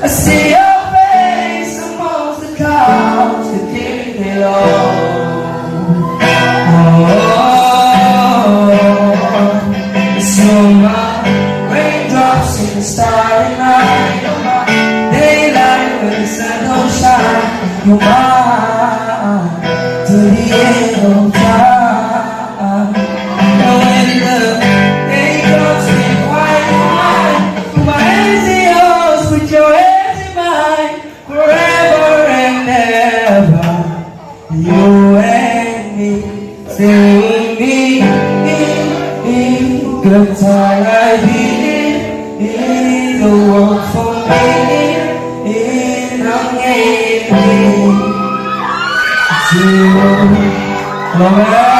I see your face amongst the clouds that keep me low. So my raindrops in the starry night, daylight when the sun don't shine, you're mine to the end of time. And when the day comes, stay quiet and mine. Put my hands in yours, put your hands in mine, forever and ever. You and me, stay with me. Good time I did in the world for me, in the name of